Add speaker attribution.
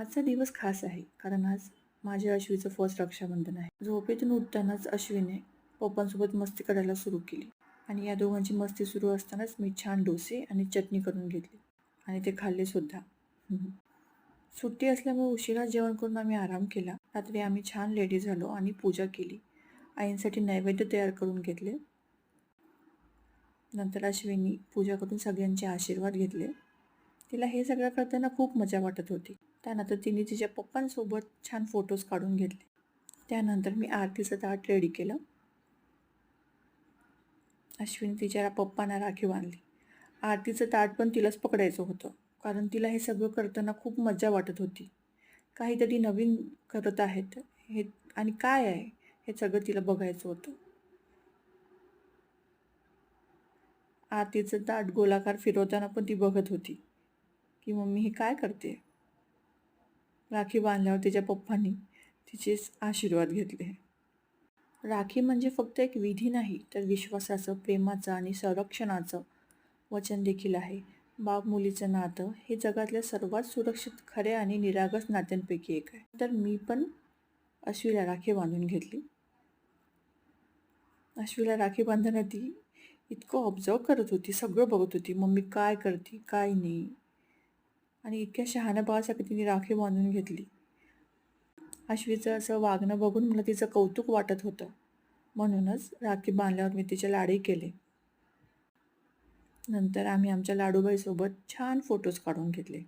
Speaker 1: आजचा दिवस खास आहे कारण आज माझ्या अश्वीचं फर्स्ट रक्षाबंधन आहे. झोपेतून उठतानाच अश्वीने पप्पांसोबत मस्ती करायला सुरू केली आणि या दोघांची मस्ती सुरू असतानाच मी छान डोसे आणि चटणी करून घेतली आणि ते खाल्ले सुद्धा. सुट्टी असल्यामुळे उशिरा जेवण करून आम्ही आराम केला. रात्री आम्ही छान रेडी झालो आणि पूजा केली. आईंसाठी नैवेद्य तयार करून घेतले. नंतर अश्विनी पूजा करून सगळ्यांचे आशीर्वाद घेतले. तिला हे सगळं करताना खूप मजा वाटत होती. त्यानंतर तिने तिच्या पप्पांसोबत छान फोटोज काढून घेतले. त्यानंतर मी आरतीचं ताट रेडी केलं. अश्विनी तिच्या पप्पांना राखी बांधली. आरतीचं ताट पण तिलाच पकडायचं होतं कारण तिला हे सगळं करताना खूप मजा वाटत होती. काहीतरी नवीन करत आहेत हे आणि काय आहे हे सगळं तिला बघायचं होतं. आरतीचं ताट गोलाकार फिरवताना पण ती बघत होती की मम्मी हे काय करते. राखी बांधल्यावर तिच्या पप्पांनी तिचे आशीर्वाद घेतले. राखी म्हणजे फक्त एक विधी नाही तर विश्वासाचं, प्रेमाचं आणि संरक्षणाचं वचन देखील आहे. बाप मुलीचं नातं हे जगातल्या सर्वात सुरक्षित, खऱ्या आणि निरागस नात्यांपैकी एक आहे. तर मी पण अश्वीला राखी बांधून घेतली. अश्वीला राखी बांधताना ती इतकं ऑब्झर्व करत होती, सगळं बघत होती, मम्मी काय करते काय नाही, आणि इतक्या शहाण्या बाळासारखी तिने राखी बांधून घेतली. अश्वीचं असं वागणं बघून मला तिचं कौतुक वाटत होतं. म्हणूनच राखी बांधल्यावर मी तिचे लाडही केले. नंतर आम्ही आमच्या लाडूबाईसोबत छान फोटोज काढून घेतले.